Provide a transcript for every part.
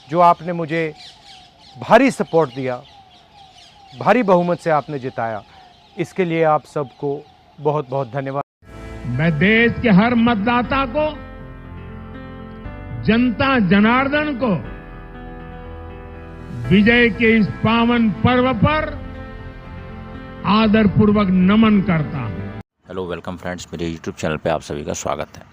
जो आपने मुझे भारी सपोर्ट दिया, भारी बहुमत से आपने जिताया, इसके लिए आप सबको बहुत बहुत धन्यवाद। मैं देश के हर मतदाता को, जनता जनार्दन को विजय के इस पावन पर्व पर आदरपूर्वक नमन करता हूं। हेलो वेलकम फ्रेंड्स, मेरे यूट्यूब चैनल पे आप सभी का स्वागत है।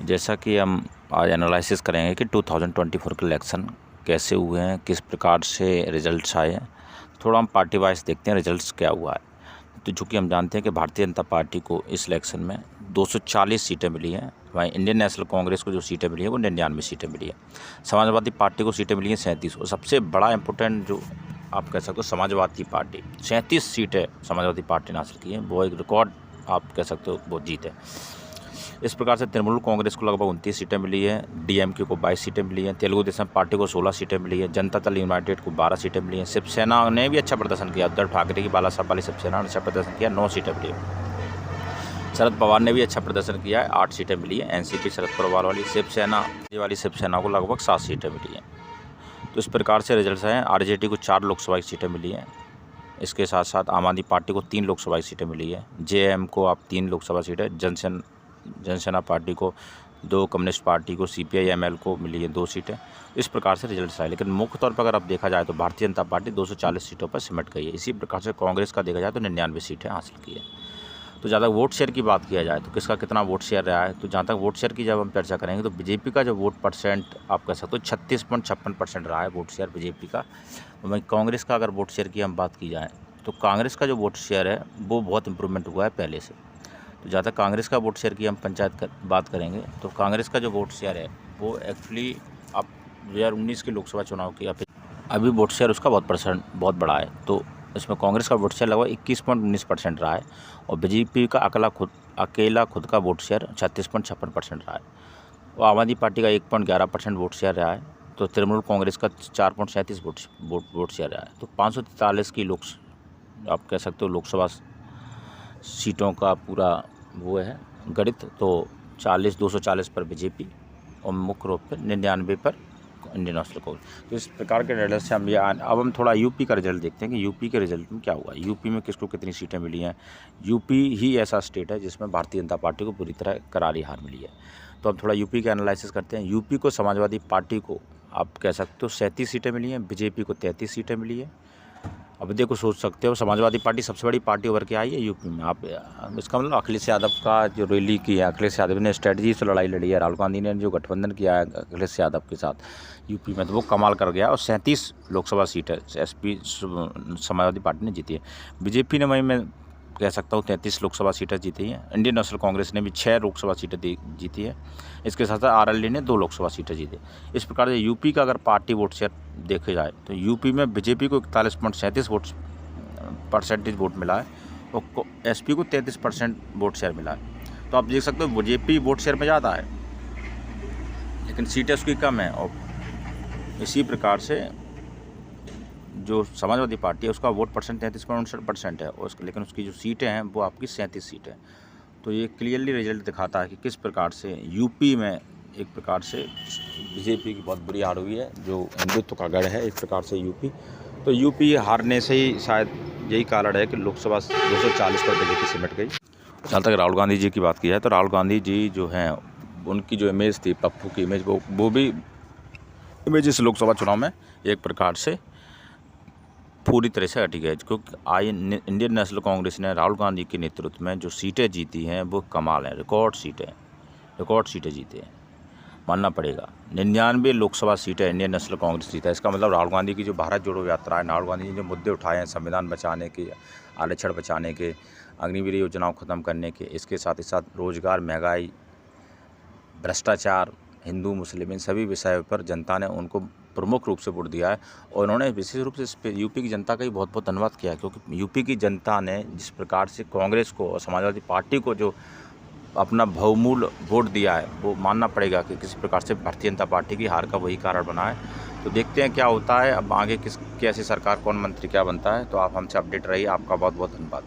जैसा कि हम आज एनालिसिस करेंगे कि 2024 के इलेक्शन कैसे हुए हैं, किस प्रकार से रिजल्ट्स आए हैं, थोड़ा हम पार्टी वाइज देखते हैं रिजल्ट्स क्या हुआ है। तो चूँकि हम जानते हैं कि भारतीय जनता पार्टी को इस इलेक्शन में 240 सीटें मिली हैं, वहीं इंडियन नेशनल कांग्रेस को जो सीटें मिली हैं वो 99 सीटें मिली हैं। समाजवादी पार्टी को सीटें मिली हैं 37, और सबसे बड़ा इंपॉर्टेंट जो आप कह सकते हो समाजवादी पार्टी 37 सीटें समाजवादी पार्टी ने हासिल की हैं, वो एक रिकॉर्ड आप कह सकते हो वो जीत है। इस प्रकार से तृणमूल कांग्रेस को लगभग 29 सीटें मिली हैं, डीएमके को 22 सीटें मिली हैं, तेलुगु देशम पार्टी को 16 सीटें मिली हैं, जनता दल यूनाइटेड को 12 सीटें मिली हैं, शिवसेना ने भी अच्छा प्रदर्शन किया, उद्धव ठाकरे की बाला साहब वाली शिवसेना ने अच्छा प्रदर्शन किया, 9 सीटें मिली हैं। शरद पवार ने भी अच्छा प्रदर्शन किया है, 8 सीटें मिली हैं। एनसीपी शरद पवार वाली शिवसेना को लगभग 7 सीटें मिली हैं। तो इस प्रकार से रिजल्ट हैं। आरजेडी को 4 लोकसभा की सीटें मिली हैं। इसके साथ साथ आम आदमी पार्टी को 3 लोकसभा की सीटें मिली है, जेएम को आप 3 लोकसभा सीटें, जनसेना पार्टी को 2, कम्युनिस्ट पार्टी को, सीपीआई-एमएल को मिली है 2 सीटें। इस प्रकार से रिजल्ट आए। लेकिन मुख्य तौर पर अगर आप देखा जाए तो भारतीय जनता पार्टी 240 सीटों पर सिमट गई है। इसी प्रकार से कांग्रेस का देखा जाए तो 99 सीटें हासिल की है। तो ज़्यादा वोट शेयर की बात किया जाए तो किसका कितना वोट शेयर रहा है, तो जहाँ तक वोट शेयर की जब हम चर्चा करेंगे तो बीजेपी का जो वोट परसेंट आप कह सकते हो 36.56% रहा है वोट शेयर बीजेपी का। वहीं कांग्रेस का अगर वोट शेयर की हम बात की जाए तो कांग्रेस का जो वोट शेयर है वो बहुत इंप्रूवमेंट हुआ है पहले से। तो जहाँ तक कांग्रेस का वोट शेयर की हम बात करेंगे तो कांग्रेस का जो वोट शेयर है वो एक्चुअली आप 2019 के लोकसभा चुनाव की अभी वोट शेयर उसका बहुत बड़ा है। तो इसमें कांग्रेस का वोट शेयर लगभग 21.19% रहा है, और बीजेपी का अकेला खुद का वोट शेयर 36.56% रहा है, और आम आदमी पार्टी का 1.11% वोट शेयर रहा है। तो तृणमूल कांग्रेस का 4.37 वोट शेयर रहा है। तो 543 की आप कह सकते हो लोकसभा सीटों का पूरा वो है गणित। तो 240 पर बीजेपी और मुख्य रूप से 99 पर इंडियन नेशनल कांग्रेस। तो इस प्रकार के रिजल्ट से अब हम थोड़ा यूपी का रिजल्ट देखते हैं कि यूपी के रिजल्ट में क्या हुआ, यूपी में किसको कितनी सीटें मिली हैं। यूपी ही ऐसा स्टेट है जिसमें भारतीय जनता पार्टी को पूरी तरह करारी हार मिली है। तो अब थोड़ा यूपी का एनालिसिस करते हैं। यूपी को समाजवादी पार्टी को आप कह सकते हो 37 सीटें मिली हैं, बीजेपी को 33 सीटें मिली है। अब देखो सोच सकते हो समाजवादी पार्टी सबसे बड़ी पार्टी उभर के आई है यूपी में। आप इसका मतलब अखिलेश यादव का जो रैली किया, अखिलेश यादव ने स्ट्रेटजी से लड़ाई लड़ी है, राहुल गांधी ने जो गठबंधन किया है अखिलेश यादव के साथ यूपी में, तो वो कमाल कर गया। और 37 लोकसभा सीटें एसपी समाजवादी पार्टी ने जीती है। बीजेपी ने वहीं मैं कह सकता हूँ 33 लोकसभा सीटें जीती हैं। इंडियन नेशनल कांग्रेस ने भी 6 लोकसभा सीटें जीती है। इसके साथ साथ आरएलडी ने 2 लोकसभा सीटें जीती। इस प्रकार से यूपी का अगर पार्टी वोट शेयर देखे जाए तो यूपी में बीजेपी को 41.37 परसेंटेज वोट मिला है, और एसपी को 33% वोट शेयर मिला है। तो आप देख सकते हो बीजेपी वोट शेयर में ज़्यादा है लेकिन सीटें उसकी कम है। और इसी प्रकार से जो समाजवादी पार्टी है उसका वोट परसेंट 33.59% है, लेकिन उसकी जो सीटें हैं वो आपकी 37 सीटें। तो ये क्लियरली रिजल्ट दिखाता है कि किस प्रकार से यूपी में एक प्रकार से बीजेपी की बहुत बुरी हार हुई है, जो हिंदुत्व का गढ़ है एक प्रकार से यूपी। तो यूपी हारने से ही शायद यही कारण है कि लोकसभा 240 पर बीजेपी सिमट गई। जहाँ तक राहुल गांधी जी की बात की है तो राहुल गांधी जी जो हैं उनकी जो इमेज थी, पप्पू की इमेज, वो भी इमेज इस लोकसभा चुनाव में एक प्रकार से पूरी तरह से हटी गई, क्योंकि इंडियन नेशनल कांग्रेस ने राहुल गांधी के नेतृत्व में जो सीटें जीती हैं वो कमाल हैं, रिकॉर्ड सीटें जीते हैं, मानना पड़ेगा। 99 लोकसभा सीटें इंडियन नेशनल कांग्रेस जीता है। इसका मतलब राहुल गांधी की जो भारत जोड़ो यात्रा है, राहुल गांधी ने जो मुद्दे उठाए हैं संविधान बचाने के, आरक्षण बचाने के, अग्निवीर योजनाओं ख़त्म करने के, इसके साथ ही साथ रोजगार, महंगाई, भ्रष्टाचार, हिंदू मुस्लिम, इन सभी विषयों पर जनता ने उनको प्रमुख रूप से वोट दिया है। और उन्होंने विशेष रूप से इस पर यूपी की जनता का ही बहुत बहुत धन्यवाद किया है, क्योंकि यूपी की जनता ने जिस प्रकार से कांग्रेस को और समाजवादी पार्टी को जो अपना बहुमूल्य वोट दिया है वो मानना पड़ेगा कि किसी प्रकार से भारतीय जनता पार्टी की हार का वही कारण बना है। तो देखते हैं क्या होता है अब आगे, कैसी सरकार, कौन मंत्री क्या बनता है। तो आप हमसे अपडेट रहिए। आपका बहुत बहुत धन्यवाद।